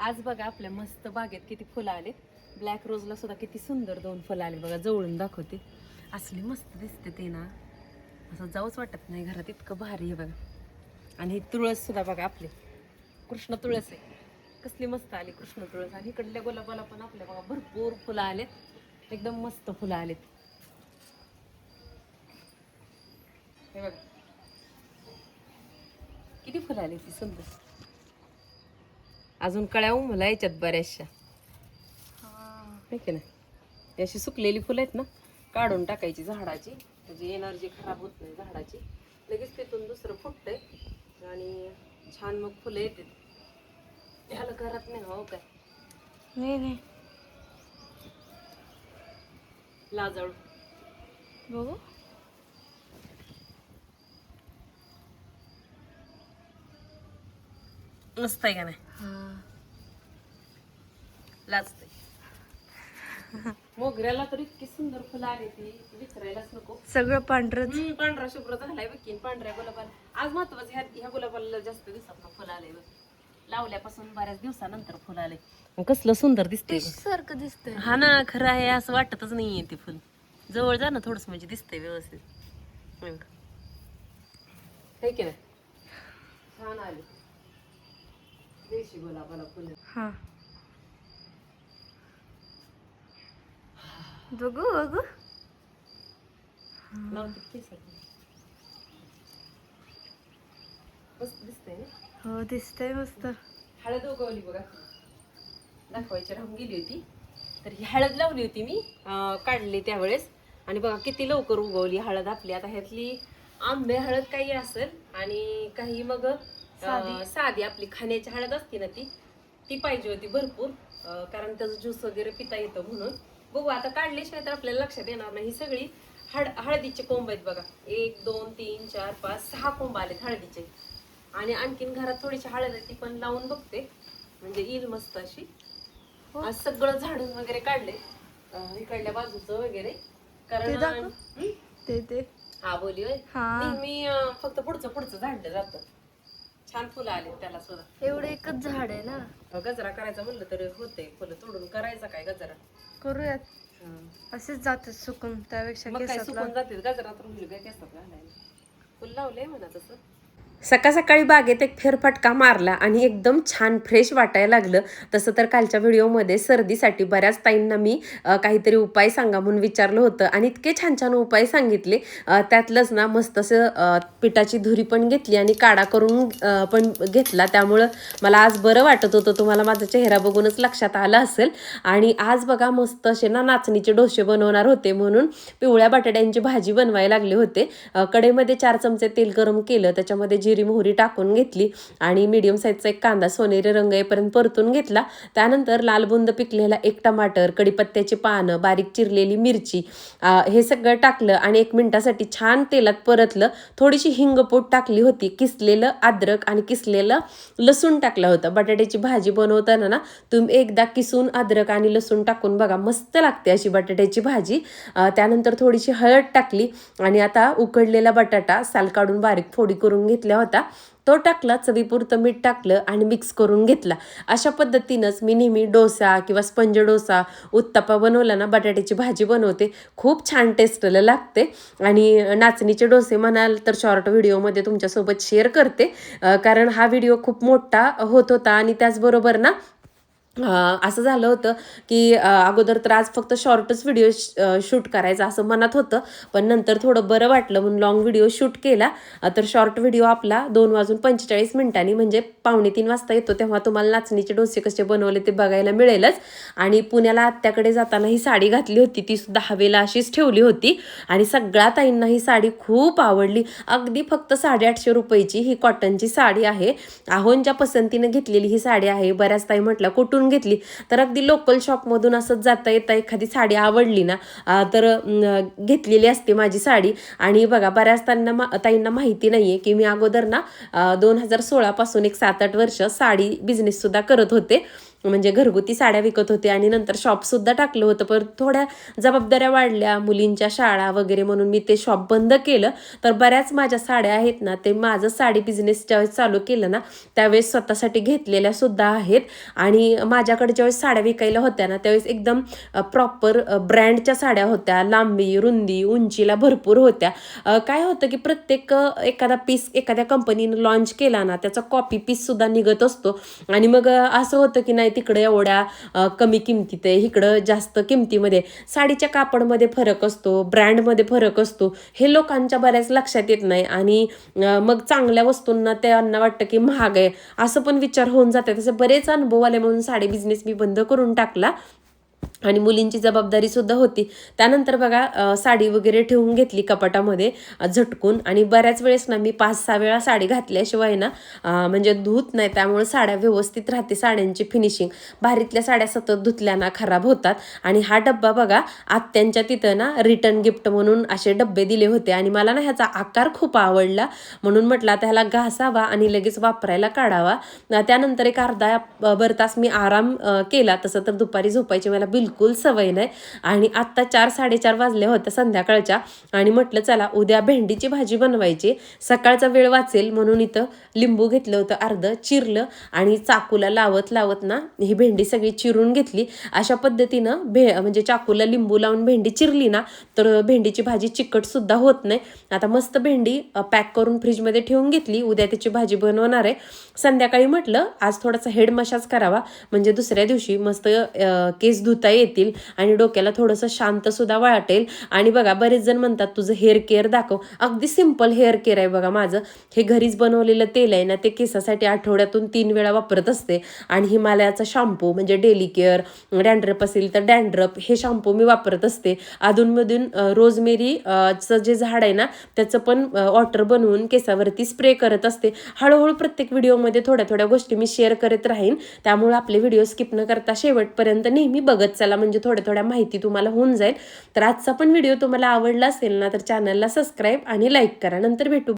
आज बघा आपल्या मस्त बागेत किती फुलं आले. ब्लॅक रोजला सुद्धा किती सुंदर 2 फुलं आले बघा. जवळून दाखवते. असली मस्त दिसते ते ना, असं जाऊच वाटत नाही घरात, इतकं भारी आहे बघा. आणि ही तुळस सुद्धा बघा आपली कृष्ण तुळस आहे, कसली मस्त आली कृष्ण तुळस. आणि इकडल्या गुलाबाला पण आपल्या बघा भरपूर फुलं आलेत, एकदम मस्त फुलं आलेत. हे बघा किती फुलं आली ती सुंदर. अजून कळ्या मला याच्यात बऱ्याचशा की नाही. अशी सुकलेली फुलं आहेत ना, काढून टाकायची झाडाची, म्हणजे एनर्जी खराब होत नाही झाडाची. लगेच तिथून दुसरं फुटतंय आणि छान मग फुलं येते. ह्याला करत नाही हो काय नाही लाजाळू बघू. मस्त आहे का नाही. लाजते. मोगऱ्याला तर इतकी सुंदर फुलं आली ती विसरायलाच नको. सगळं पांढरच. पांढरा शुभ्र झालाय बघ. पांढऱ्या गुलाबाला आज महत्वाचं ह्या गुलाबाला जास्त दिवसात फुलं आले. लावल्यापासून बऱ्याच दिवसानंतर फुलं आले. कसलं सुंदर दिसतंय सारखं दिसतंय. हा ना, खरं आहे असं वाटतच नाहीये ते फुल. जवळ जा ना थोडस, म्हणजे दिसतंय व्यवस्थित. हे की नाही, छान आले देशी गुलाबाला फुलं. हा बघू बघू. लावते केसाला. मस्त दिसतंय ना. हो दिसतंय मस्त. हळद उगवली बघा, दाखवायची राहून गेली होती. तर ही हळद लावली होती मी, काढली त्यावेळेस. आणि बघा किती लवकर उगवली हळद आपली. आता ह्यातली आंबे हळद काही असेल आणि काही मग साधी आपली खाण्याची हळद असते ना, ती पाहिजे होती भरपूर, कारण त्याचं ज्यूस वगैरे पिता येतं म्हणून. बघू आता काढल्याशिवाय तर आपल्याला लक्षात येणार नाही. ही सगळी हळदीचे कोंब आहेत बघा. 1 2 3 4 5 6 कोंब आलेत हळदीचे. आणि आणखीन घरात थोडीशी हळद आहे, ती पण लावून बघते, म्हणजे येईल मस्त अशी. आज सगळं झाडून वगैरे काढले, इकडल्या बाजूचं वगैरे, कारण ते हा बोली होय. नेहमी फक्त पुढचं झाडलं जातं. छान फुलं आले त्याला सुद्धा. एवढं एकच झाड आहे ना. गजरा करायचा म्हणलं तर होते, फुलं तोडून करायचा काय गजरा. करूयात. असेच जाते सुकून, त्यापेक्षा मग काय केसात सुकून जाते गजरा, तर होईल काय केसात घालायला. फुल लावलंय म्हणा तसं. सकाळ सकाळी बागेत एक फेरफटका मारला आणि एकदम छान फ्रेश वाटायला लागलं. तसं तर कालच्या व्हिडिओमध्ये सर्दीसाठी बऱ्याच ताईंना मी काहीतरी उपाय सांगा म्हणून विचारलं होतं आणि इतके छान छान उपाय सांगितले. त्यातलंच ना मस्त असं पिठाची धुरी पण घेतली आणि काढा करून पण घेतला. त्यामुळं मला आज बरं वाटत होतं. तुम्हाला माझा चेहरा बघूनच लक्षात आलं असेल. आणि आज बघा मस्त असे ना नाचणीचे डोसे बनवणार होते, म्हणून पिवळ्या बटाट्यांची भाजी बनवायला लागले होते. कढईमध्ये 4 चमचे तेल गरम केलं, त्याच्यामध्ये जिरी मोहरी टाकून घेतली आणि मीडियम साईजचा एक कांदा सोनेरी रंग येईपर्यंत परतून घेतला. त्यानंतर लाल बुंद पिकलेला 1 टमाटर, कडीपत्त्याची पानं, बारीक चिरलेली मिरची, हे सगळं टाकलं आणि 1 मिनिटासाठी छान तेलात परतलं. थोडीशी हिंगपूड टाकली होती, किसलेलं अद्रक आणि किसलेलं लसूण टाकलं होतं. बटाट्याची भाजी बनवताना ना तुम्ही एकदा किसून अद्रक आणि लसूण टाकून बघा, मस्त लागते अशी बटाट्याची भाजी. त्यानंतर थोडीशी हळद टाकली आणि आता उकडलेला बटाटा साल काढून बारीक फोडी करून घेतल्या होता, तो टाकला. चवीपुरतं मीठ टाकलं आणि मिक्स करून घेतला. अशा पद्धतीनंच मी नेहमी डोसा किंवा स्पंज डोसा, उत्तप्पा बनवला ना, बटाट्याची भाजी बनवते. खूप छान टेस्टला लागते. आणि नाचणीचे डोसे म्हणाल तर शॉर्ट व्हिडिओमध्ये तुमच्यासोबत शेअर करते, कारण हा व्हिडिओ खूप मोठा होत होता. आणि त्याचबरोबर ना असं झालं होतं की अगोदर तर आज फक्त शॉर्टच व्हिडिओ शूट करायचा असं मनात होतं, पण नंतर थोडं बरं वाटलं म्हणून लॉंग व्हिडिओ शूट केला. तर शॉर्ट व्हिडिओ आपला 2:45 म्हणजे 2:45 वाजता येतो, तेव्हा तुम्हाला नाचणीचे डोसे कसे बनवले ते बघायला मिळेलच. आणि पुण्याला आत्याकडे जाताना ही साडी घातली होती, ती सुद्धा हवेला अशीच ठेवली होती आणि सगळ्या ताईंना ही साडी खूप आवडली. अगदी फक्त 850 रुपयाची ही कॉटनची साडी आहे. आहोंच्या पसंतीनं घेतलेली ही साडी आहे. बऱ्याच ताई म्हटलं कुठून घेतली, तर अगदी लोकल शॉपमधून असंच जाता येता एखादी साडी आवडली ना तर घेतलेली असते माझी साडी. आणि बघा बऱ्याच ताईंना माहिती नाहीये की मी अगोदर ना 2016 पासून एक 7-8 वर्ष साडी बिझनेस सुद्धा करत होते. म्हणजे घरगुती साड्या विकत होते आणि नंतर शॉपसुद्धा टाकलं होतं. पण थोड्या जबाबदाऱ्या वाढल्या, मुलींच्या शाळा वगैरे, म्हणून मी ते शॉप बंद केलं. तर बऱ्याच माझ्या साड्या आहेत ना, ते माझं साडी बिझनेस ज्यावेळेस चालू केलं ना त्यावेळेस स्वतःसाठी घेतलेल्या सुद्धा आहेत. आणि माझ्याकडे ज्यावेळेस साड्या विकायला होत्या ना त्यावेळेस एकदम प्रॉपर ब्रँडच्या साड्या होत्या, लांबी रुंदी उंचीला भरपूर होत्या. काय होतं की प्रत्येक एखादा पीस एखाद्या कंपनीनं लॉन्च केला ना त्याचा कॉपी पीस सुद्धा निघत असतो. आणि मग असं होतं की नाही तिकडे एवढ्या कमी किमतीत आहे, इकडं जास्त किमतीमध्ये. साडीच्या कापडमध्ये फरक असतो, ब्रँडमध्ये फरक असतो, हे लोकांच्या बऱ्याच लक्षात येत नाही. आणि मग चांगल्या वस्तूंना त्यांना वाटतं की महाग आहे असं पण विचार होऊन जातात. तसे बरेच अनुभव आले म्हणून साडी बिझनेस मी बंद करून टाकला. आणि मुलींची जबाबदारी सुद्धा होती. त्यानंतर बघा साडी वगैरे ठेवून घेतली कपाटामध्ये झटकून. आणि बऱ्याच वेळेस ना मी 5-6 वेळा साडी घातल्याशिवाय ना म्हणजे धुत नाही, त्यामुळे साड्या व्यवस्थित राहते. साड्यांची फिनिशिंग, भारीतल्या साड्या सतत धुतल्या ना खराब होतात. आणि हा डब्बा बघा आत्यांच्या तिथं ना रिटर्न गिफ्ट म्हणून असे डब्बे दिले होते आणि मला ना ह्याचा आकार खूप आवडला म्हणून म्हटलं आता ह्याला घासावा आणि लगेच वापरायला काढावा. त्यानंतर एक अर्धा भर तास मी आराम केला. तसं तर दुपारी झोपायची मला बिलकुल सवय नाही. आणि आत्ता 4-4:30 वाजल्या होत्या संध्याकाळच्या. आणि म्हटलं चला उद्या भेंडीची भाजी बनवायची, सकाळचा वेळ वाचेल म्हणून इथं लिंबू घेतलं होतं अर्ध, चिरलं आणि चाकूला लावत लावत ना ही भेंडी सगळी चिरून घेतली. अशा पद्धतीनं म्हणजे चाकूला लिंबू लावून भेंडी चिरली ना तर भेंडीची भाजी चिकट सुद्धा होत नाही. आता मस्त भेंडी पॅक करून फ्रीजमध्ये ठेवून घेतली, उद्या त्याची भाजी बनवणार आहे. संध्याकाळी म्हटलं आज थोडासा हेड मसाज करावा म्हणजे दुसऱ्या दिवशी मस्त केस धुता येतील आणि डोक्याला थोडंसं शांत सुद्धा वाटेल. आणि बघा बरेच जण म्हणतात तुझं हेअर केअर दाखव. अगदी सिंपल हेअर केअर आहे बघा माझं. हे घरीच बनवलेलं तेल आहे ना ते केसासाठी आठवड्यातून 3 वेळा वापरत असते. आणि हिमालयाचा शॅम्पू म्हणजे डेली केअर, डॅन्ड्रफ असेल तर डॅन्ड्रफ हे शॅम्पू मी वापरत असते. अधूनमधून रोजमेरीचं जे झाड आहे ना त्याचं पण वॉटर बनवून केसावरती स्प्रे करत असते. हळूहळू प्रत्येक व्हिडिओमध्ये थोड्या थोड्या गोष्टी मी शेअर करत राहीन. त्यामुळे आपले व्हिडिओ स्किप न करता शेवटपर्यंत नेहमी बघत चला म्हणजे थोड्या थोड्या माहिती तुम्हाला होऊन जाईल. तर आजचा पण व्हिडिओ तुम्हाला आवडला असेल ना तर चॅनलला सबस्क्राईब आणि लाईक करा. नंतर भेटू.